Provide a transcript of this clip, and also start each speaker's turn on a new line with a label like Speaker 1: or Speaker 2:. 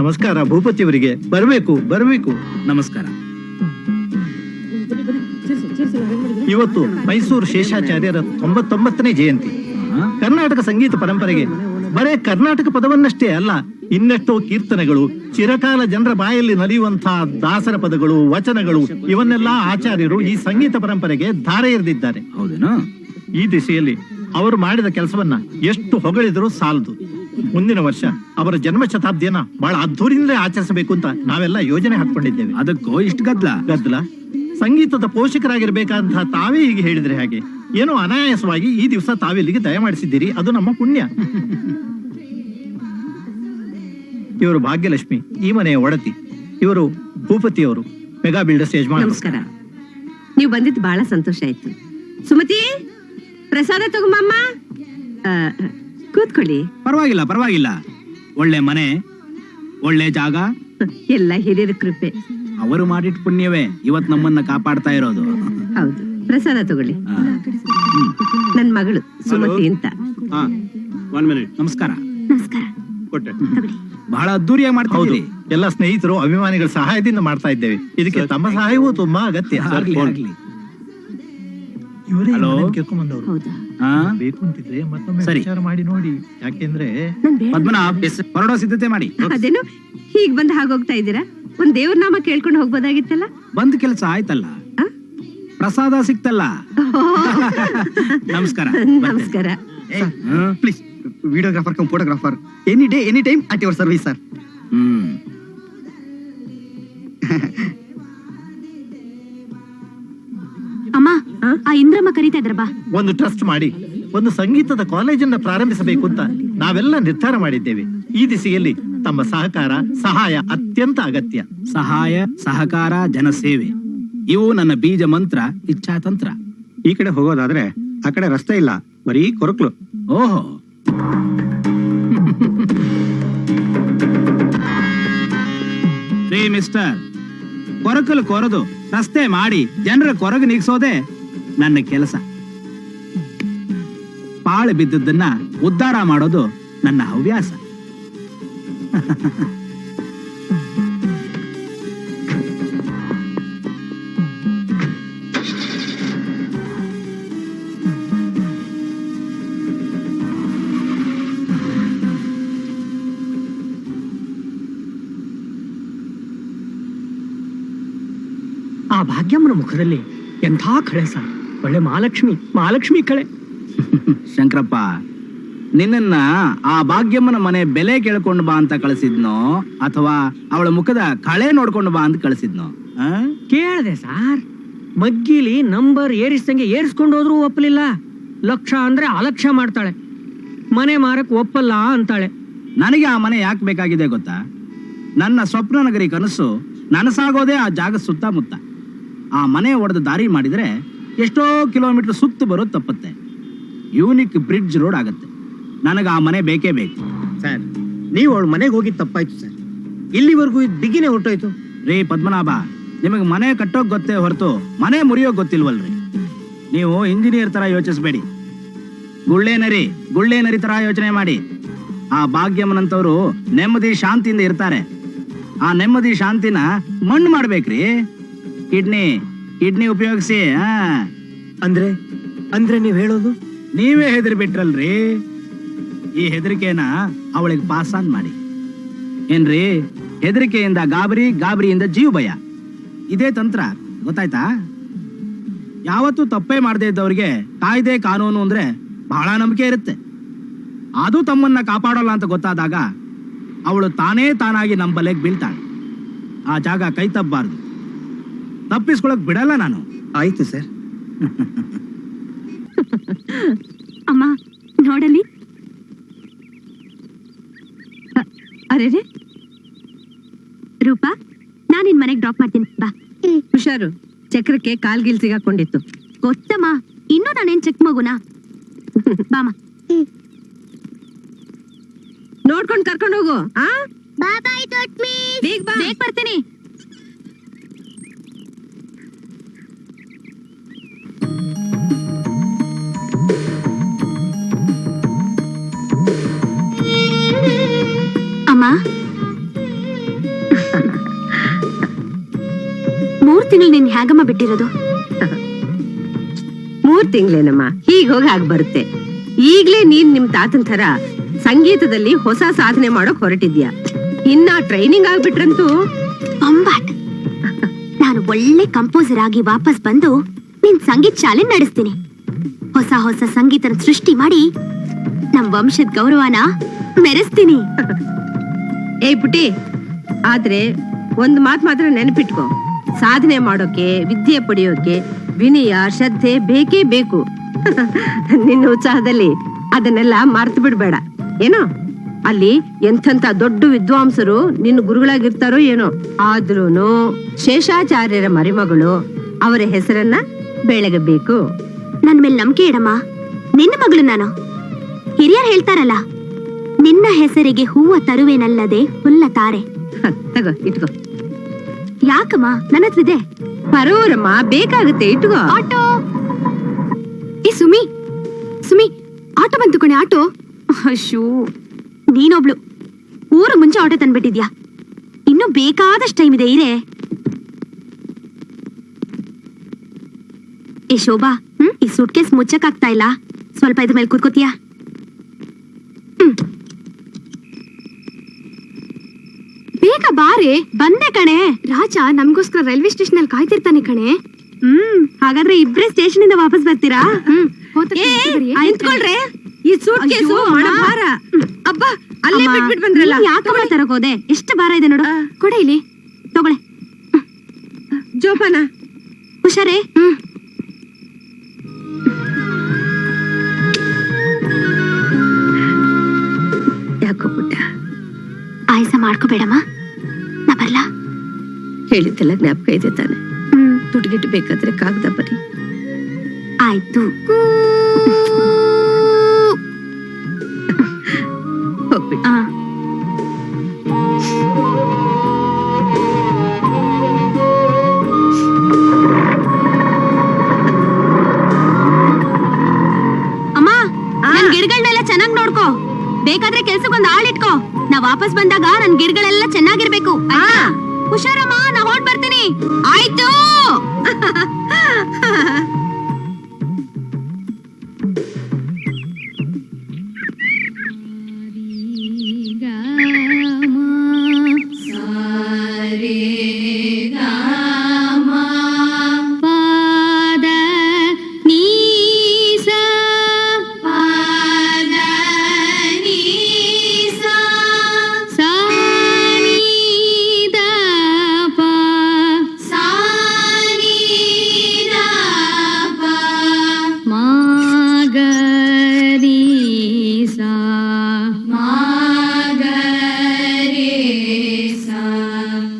Speaker 1: ನಮಸ್ಕಾರ ಭೂಪತಿಯವರಿಗೆ. ಬರಬೇಕು.
Speaker 2: ನಮಸ್ಕಾರ.
Speaker 1: ಇವತ್ತು ಮೈಸೂರು ಶೇಷಾಚಾರ್ಯರ 99ನೇ ಜಯಂತಿ. ಕರ್ನಾಟಕ ಸಂಗೀತ ಪರಂಪರೆಗೆ ಬರೇ ಕರ್ನಾಟಕ ಪದವನ್ನಷ್ಟೇ ಅಲ್ಲ, ಇನ್ನೆಷ್ಟೋ ಕೀರ್ತನೆಗಳು, ಚಿರಕಾಲ ಜನರ ಬಾಯಲ್ಲಿ ನಲಿಯುವಂತಹ ದಾಸರ ಪದಗಳು, ವಚನಗಳು ಇವನ್ನೆಲ್ಲ ಆಚಾರ್ಯರು ಈ ಸಂಗೀತ ಪರಂಪರೆಗೆ ಧಾರೆ ಎರೆದಿದ್ದಾರೆ.
Speaker 2: ಹೌದೇನೋ?
Speaker 1: ಈ ದಿಶೆಯಲ್ಲಿ ಅವರು ಮಾಡಿದ ಕೆಲಸವನ್ನ ಎಷ್ಟು ಹೊಗಳಿದರೂ ಸಾಲದು. ಮುಂದಿನ ವರ್ಷ ಅವರ ಜನ್ಮ ಶತಾಬ್ದಿಯನ್ನ ಬಹಳ ಅದ್ದೂರಿಯಿಂದಲೇ ಆಚರಿಸಬೇಕು ಅಂತ ನಾವೆಲ್ಲ ಯೋಜನೆ ಹಾಕೊಂಡಿದ್ದೇವೆ.
Speaker 2: ಅದಕ್ಕೂ ಇಷ್ಟು ಗದ್ದಲ?
Speaker 1: ಸಂಗೀತದ ಪೋಷಕರಾಗಿರ್ಬೇಕಾದಂತಹ ತಾವೇ ಈಗ ಹೇಳಿದ್ರೆ ಹಾಗೆ. ಏನೋ ಅನಾಯಾಸವಾಗಿ ಈ ದಿವಸ ತಾವಿಲ್ಲಿಗೆ ದಯಮಾಡಿಸಿದ್ದೀರಿ, ಅದು ನಮ್ಮ ಪುಣ್ಯ. ಇವರು ಭಾಗ್ಯಲಕ್ಷ್ಮಿ, ಈ ಮನೆಯ ಒಡತಿ. ಇವರು ಭೂಪತಿಯವರು, ಮೆಗಾ ಬಿಲ್ಡರ್ಸ್ ಯಜಮಾನ.
Speaker 3: ನಮಸ್ಕಾರ. ನೀವು ಬಂದಿದ್ದು ಬಹಳ ಸಂತೋಷ ಆಯ್ತು. ಸುಮತಿ, ಪ್ರಸಾದ ತಗೊಂಬಮ್ಮ. ಕೂತ್ಕೊಳ್ಳಿ.
Speaker 2: ಪರವಾಗಿಲ್ಲ. ಒಳ್ಳೆ ಮನೆ, ಒಳ್ಳೆ ಜಾಗ,
Speaker 3: ಎಲ್ಲ ಹಿರಿಯರ ಕೃಪೆ.
Speaker 2: ಅವರು ಮಾಡಿಟ್ ಪುಣ್ಯವೇ ಇವತ್ ನಮ್ಮನ್ನ ಕಾಪಾಡ್ತಾ ಇರೋದು.
Speaker 3: ಹೌದು, ಪ್ರಸಾದ ತಗೊಳ್ಳಿ. ನನ್ ಮಗಳು ಸುಮತಿ ಅಂತ.
Speaker 2: ನಮಸ್ಕಾರ.
Speaker 4: ಕೊಟ್ಟೆ.
Speaker 2: ಬಹಳ ಅದ್ದೂರಿಯಾಗಿ ಮಾಡ್ತಾ
Speaker 1: ಹೌದು,
Speaker 2: ಇದ್ದೀರಿ.
Speaker 1: ಎಲ್ಲ ಸ್ನೇಹಿತರು ಅಭಿಮಾನಿಗಳ ಸಹಾಯದಿಂದ ಮಾಡ್ತಾ ಇದ್ದೇವೆ. ಇದಕ್ಕೆ ತಮ್ಮ ಸಹಾಯವೂ ತುಂಬಾ ಅಗತ್ಯ.
Speaker 2: ಆಗ್ಲಿ.
Speaker 1: ಇವರೇ
Speaker 2: ಹಲೋ?
Speaker 1: ಕೇಳ್ಕೊಂಡ್ ಬಂದವರು.
Speaker 3: ಹೌದಾ?
Speaker 2: ಹಾ?
Speaker 1: ಬೇಕು ಅಂತಿದ್ರೆ ಮತ್ತೊಮ್ಮೆ
Speaker 2: ಸರಿ.
Speaker 1: ವಿಚಾರ ಮಾಡಿ ನೋಡಿ. ಯಾಕೆಂದ್ರೆ
Speaker 2: ಪದ್ಮನಾಭ್, ಹೊರಡೋ ಸಿದ್ಧತೆ ಮಾಡಿ.
Speaker 3: ಅದೇನು ಹೀಗ್ ಬಂದು ಹಾಗೋಗ್ತಾ ಇದ್ದೀರಾ? ಒಂದ್ ದೇವ್ರ ನಾಮ ಕೇಳ್ಕೊಂಡು ಹೋಗ್ಬೋದಾಗಿತ್ತಲ್ಲ.
Speaker 2: ಬಂದ್ ಕೆಲಸ ಆಯ್ತಲ್ಲ,
Speaker 3: ಆ?
Speaker 2: ಪ್ರಸಾದ ಸಿಕ್ತಲ್ಲ. ನಮಸ್ಕಾರ.
Speaker 3: ನಮಸ್ಕಾರ.
Speaker 4: Please, videographer come photographer, any day any time at your service sir.
Speaker 5: ಅಮ್ಮ, ಆ ಇಂದ್ರಮ್ಮ ಕರೀತಾ ಇದ್ರ ಬಾ.
Speaker 1: ಒಂದು ಟ್ರಸ್ಟ್ ಮಾಡಿ ಒಂದು ಸಂಗೀತದ ಕಾಲೇಜನ್ನ ಪ್ರಾರಂಭಿಸಬೇಕು ಅಂತ ನಾವೆಲ್ಲ ನಿರ್ಧಾರ ಮಾಡಿದ್ದೇವೆ. ಈ ದಿಸೆಯಲ್ಲಿ ತಮ್ಮ ಸಹಾಯ ಅತ್ಯಂತ ಅಗತ್ಯ.
Speaker 2: ಸಹಾಯ, ಸಹಕಾರ, ಜನಸೇವೆ ಇವು ನನ್ನ ಬೀಜ ಮಂತ್ರ, ಇಚ್ಛಾತಂತ್ರ.
Speaker 4: ಈ ಕಡೆ ಹೋಗೋದಾದ್ರೆ ಆ ಕಡೆ ರಸ್ತೆ ಇಲ್ಲ, ಬರೀ ಕೊರಕ್ಲು.
Speaker 2: ಓಹೋ, ಮಿಸ್ಟರ್, ಕೊರಕಲು ಕೊರದು ರಸ್ತೆ ಮಾಡಿ ಜನರ ಕೊರಗು ನೀಗಿಸೋದೆ ನನ್ನ ಕೆಲಸ. ಪಾಳು ಬಿದ್ದದ್ದನ್ನ ಉದ್ಧಾರ ಮಾಡೋದು ನನ್ನ ಹವ್ಯಾಸ.
Speaker 6: ಆ ಭಾಗ್ಯಮ್ಮನ ಮುಖದಲ್ಲಿ ಎಂಥ ಕಳೆ ಸರ್, ಒಳ್ಳೆ ಮಹಾಲಕ್ಷ್ಮಿ ಕಳೆ.
Speaker 2: ಶಂಕರಪ್ಪ, ನಿನ್ನ ಆ ಭಾಗ್ಯಮ್ಮನ ಮನೆ ಬೆಲೆ ಕೇಳ್ಕೊಂಡು ಬಾ ಅಂತ ಕಳಿಸಿದ್ನೋ ಅಥವಾ ಅವಳ ಮುಖದ ಕಳೆ ನೋಡ್ಕೊಂಡು ಬಾ ಅಂತ ಕಳಿಸಿದ್ನೋ?
Speaker 6: ಕೇಳಿದೆ ಸಾರ್, ಮಗ್ಗಿಲಿ ನಂಬರ್ ಏರಿಸ್ದಂಗೆ ಏರಿಸ್ಕೊಂಡು ಹೋದ್ರು ಒಪ್ಪಲಿಲ್ಲ. ಲಕ್ಷ ಅಂದ್ರೆ ಅಲಕ್ಷ್ಯ ಮಾಡ್ತಾಳೆ, ಮನೆ ಮಾರಕ್ ಒಪ್ಪಲ್ಲ ಅಂತಾಳೆ.
Speaker 2: ನನಗೆ ಆ ಮನೆ ಯಾಕೆ ಬೇಕಾಗಿದೆ ಗೊತ್ತಾ? ನನ್ನ ಸ್ವಪ್ನ ನಗರಿ ಕನಸು ನನಸಾಗೋದೇ ಆ ಜಾಗ ಸುತ್ತಮುತ್ತ. ಆ ಮನೆ ಒಡೆದು ದಾರಿ ಮಾಡಿದ್ರೆ ಎಷ್ಟೋ ಕಿಲೋಮೀಟರ್ ಸುತ್ತು ಬರೋದು ತಪ್ಪತ್ತೆ. ಯೂನಿಕ್ ಬ್ರಿಡ್ಜ್ ರೋಡ್ ಆಗತ್ತೆ. ನನಗೆ ಆ ಮನೆ ಬೇಕೇ ಬೇಕು.
Speaker 4: ಸರ್, ನೀವು ಅವಳ ಮನೆಗೆ ಹೋಗಿದ್ ತಪ್ಪಾಯ್ತು ಸರ್. ಇಲ್ಲಿವರೆಗೂ ಇದು ಬಿಗಿನೇ ಹೊರಟೋಯ್ತು.
Speaker 2: ರೀ ಪದ್ಮನಾಭ, ನಿಮಗೆ ಮನೆ ಕಟ್ಟೋಕ್ ಗೊತ್ತೇ ಹೊರತು ಮನೆ ಮುರಿಯೋಕ್ ಗೊತ್ತಿಲ್ವಲ್ರಿ. ನೀವು ಇಂಜಿನಿಯರ್ ತರ ಯೋಚಿಸ್ಬೇಡಿ, ಗುಳ್ಳೆ ನರಿ ತರ ಯೋಚನೆ ಮಾಡಿ. ಆ ಭಾಗ್ಯಮ್ಮನಂತವ್ರು ನೆಮ್ಮದಿ ಶಾಂತಿಯಿಂದ ಇರ್ತಾರೆ. ಆ ನೆಮ್ಮದಿ ಶಾಂತಿನ ಮಣ್ಣು ಮಾಡ್ಬೇಕ್ರಿ. ಕಿಡ್ನಿ ಉಪಯೋಗಿಸಿ.
Speaker 4: ಅಂದ್ರೆ ನೀವ್ ಹೇಳೋದು?
Speaker 2: ನೀವೇ ಹೆದರಿ ಬಿಟ್ರಲ್ರಿ. ಈ ಹೆದರಿಕೆನ ಅವಳಿಗೆ ಪಾಸಾನ್ ಮಾಡಿ. ಏನ್ರಿ, ಹೆದರಿಕೆಯಿಂದ ಗಾಬರಿಯಿಂದ ಜೀವ ಭಯ. ಇದೇ ತಂತ್ರ, ಗೊತ್ತಾಯ್ತಾ? ಯಾವತ್ತೂ ತಪ್ಪೇ ಮಾಡದೇ ಇದ್ದವ್ರಿಗೆ ಕಾಯ್ದೆ ಕಾನೂನು ಅಂದ್ರೆ ಬಹಳ ನಂಬಿಕೆ ಇರುತ್ತೆ. ಅದು ತಮ್ಮನ್ನ ಕಾಪಾಡೋಲ್ಲ ಅಂತ ಗೊತ್ತಾದಾಗ ಅವಳು ತಾನಾಗಿ ನಮ್ಮ ಬಲೆಗೆ ಬೀಳ್ತಾಳೆ. ಆ ಜಾಗ ಕೈ ತಪ್ಪಬಾರ್ದು, ತಪ್ಪಿಸ್ಕೊಳಕ್ ಬಿಡಲ್ಲ ನಾನು.
Speaker 4: ಆಯ್ತು ಸರ್.
Speaker 5: ಅಮ್ಮ ನೋಡಲಿ.
Speaker 3: ಅರೆ
Speaker 5: ರೂಪಾ, ನಾನ್ ನಿನ್ ಮನೆಗ್ ಡ್ರಾಪ್ ಮಾಡ್ತೀನಿ ಬಾ.
Speaker 3: ಹುಷಾರು, ಚಕ್ರಕ್ಕೆ ಕಾಲ್ಗಿಲ್ ಸಿಗಾಕೊಂಡಿತ್ತು.
Speaker 5: ಗೊತ್ತಮ್ಮ, ಇನ್ನೂ ನಾನೇನ್ ಚೆಕ್ ಮಗುನಾ? ಬಾಮ.
Speaker 3: ನೋಡ್ಕೊಂಡ್ ಕರ್ಕೊಂಡು ಹೋಗು.
Speaker 5: ಬೇಗ ಬರ್ತೀನಿ. ಅಮ್ಮ, ತಿಂಗಳು ನೀನ್ ಹೇಗಮ್ಮ ಬಿಟ್ಟಿರೋದು?
Speaker 3: 3 ತಿಂಗಳೇನಮ್ಮ, ಹೀಗ್ ಹೋಗಿ ಆಗ್ ಬರುತ್ತೆ. ಈಗ್ಲೇ ನೀನ್ ನಿಮ್ ತಾತನ್ ತರ ಸಂಗೀತದಲ್ಲಿ ಹೊಸ ಸಾಧನೆ ಮಾಡೋಕ್ ಹೊರಟಿದ್ಯಾ. ಇನ್ನ ಟ್ರೈನಿಂಗ್ ಆಗ್ಬಿಟ್ರಂತೂ
Speaker 5: ಬೊಂಬಾಟ್. ನಾನು ಒಳ್ಳೆ ಕಂಪೋಸರ್ ಆಗಿ ವಾಪಸ್ ಬಂದು ನಿನ್ ಸಂಗೀತ ಶಾಲೆ ನಡೆಸ್ತೀನಿ. ಹೊಸ ಹೊಸ ಸಂಗೀತನ ಸೃಷ್ಟಿ ಮಾಡಿ ನಮ್ ವಂಶದ ಗೌರವನ ಮೆರೆಸ್ತೀನಿ.
Speaker 3: ಏಯ್ ಪುಟಿ, ಆದ್ರೆ ಒಂದ್ ಮಾತ್ ಮಾತ್ರ ನೆನಪಿಟ್ಕೋ, ಸಾಧನೆ ಮಾಡೋಕೆ, ವಿದ್ಯೆ ಪಡೆಯೋಕೆ ವಿನಯ, ಶ್ರದ್ಧೆ ಬೇಕೇ ಬೇಕು. ನಿನ್ನ ಉತ್ಸಾಹದಲ್ಲಿ ಅದನ್ನೆಲ್ಲ ಮರ್ತು ಬಿಡ್ಬೇಡ ಏನೋ. ಅಲ್ಲಿ ಎಂಥಂತ ದೊಡ್ಡ ವಿದ್ವಾಂಸರು ನಿನ್ನ ಗುರುಗಳಾಗಿರ್ತಾರೋ ಏನೋ, ಆದ್ರೂನು ಶೇಷಾಚಾರ್ಯರ ಮರಿಮಗಳು, ಅವರ ಹೆಸರನ್ನ ಬೆಳಗಬೇಕು.
Speaker 5: ನನ್ ಮೇಲೆ ನಂಬಿಕೆ ಇಡಮ್ಮ, ನಿನ್ನ ಮಗಳು ನಾನು. ಹಿರಿಯರು ಹೇಳ್ತಾರಲ್ಲ, ನಿನ್ನ ಹೆಸರಿಗೆ ಹೂವ ತರುವೆನಲ್ಲದೆ ಹುಲ್ಲ ತಾರೆ.
Speaker 3: ತಗೋ ಇಟ್ಕೋ.
Speaker 5: ಯಾಕಮ್ಮ, ನನ್ನ ಹತ್ರ ಇದೆ.
Speaker 3: ಪರೋರಮ್ಮ, ಬೇಕಾಗುತ್ತೆ, ಇಟ್ಕೋ.
Speaker 5: ಆಟೋ. ಏ ಸುಮಿ, ಸುಮಿ, ಆಟೋ ಬಂತು ಕಣೆ, ಆಟೋ. ಅಶ್ಯೂ, ನೀನೊಬ್ಳು ಊರು ಮುಂಚೆ ಆಟೋ ತಂದ್ಬಿಟ್ಟಿದ್ಯಾ. ಇನ್ನು ಬೇಕಾದಷ್ಟು ಟೈಮ್ ಇದೆ ಇರೇ. ಏ ಶೋಭಾ, ಈ ಸೂಟ್ಕೇಸ್ ಮುಚ್ಚಕ್ ಆಗ್ತಾ ಇಲ್ಲ, ಸ್ವಲ್ಪ ಇದ್ರ ಮೇಲೆ ಕೂತ್ಕೋತೀಯಾ? ಬೇಗ ಬಾರೆ. ಬಂದೆ ಕಣೆ. ರಾಜ ನಮ್ಗೋಸ್ಕರ ರೈಲ್ವೆ ಸ್ಟೇಷನ್ ಅಲ್ಲಿ ಕಾಯ್ತಿರ್ತಾನೆ ಕಣೆ. ಹಾಗಾದ್ರೆ ಇಬ್ರೇ ಸ್ಟೇಷನ್ ಇಂದ ವಾಪಸ್ ಬರ್ತೀರಾ?
Speaker 3: ನಿಂತ್ಕೊಳ್ರೆ, ಈ ಸೂಟ್ಕೇಸು ಒಣ ಭಾರ. ಅಬ್ಬಾ, ಅಲ್ಲೇ ಬಿಟ್ಬಿಟ್ ಬಂದ್ರಲ್ಲ.
Speaker 5: ಯಾಕಮ್ಮ ತರಕ್ ಹೋದೆ? ಎಷ್ಟು ಭಾರ ಇದೆ ನೋಡು. ಕೊಡೆ ಇಲ್ಲಿ, ತಗೊಳೆ.
Speaker 3: ಜೋಪಾನ,
Speaker 5: ಹುಷಾರೇ.
Speaker 3: ಯಾಕೋ ಪುಟ್ಟ,
Speaker 5: ಆಯಾಸ ಮಾಡ್ಕೋಬೇಡಮ್ಮ, ನಾ ಬರ್ಲಾ?
Speaker 3: ಹೇಳಿದ್ದೆಲ್ಲ ಜ್ಞಾಪಕ ಇದೆ ತಾನೆ? ದುಡ್ಗಿಟ್ಟು ಬೇಕಾದ್ರೆ ಕಾಗದ ಬರಿ.
Speaker 5: ಆಯ್ತು.
Speaker 3: ಹೋಗ್ಬಿಟ್ಟು
Speaker 5: ಅಮ್ಮ, ನನ್ ಗಿಡಗಳನ್ನೆಲ್ಲ ಚೆನ್ನಾಗ್ ನೋಡ್ಕೋ. ಬೇಕಾದ್ರೆ ಕೆಲ್ಸಕ್ಕೊಂದ್ ಆಳ್ ಇಟ್ಕೋ. ನಾ ವಾಪಸ್ ಬಂದಾಗ ನನ್ ಗಿಡಗಳೆಲ್ಲ ಚೆನ್ನಾಗಿರ್ಬೇಕು. ಹುಷಾರಮ್ಮ, ನಾ ಹೊರಟ್ ಬರ್ತೀನಿ.
Speaker 3: ಆಯ್ತು.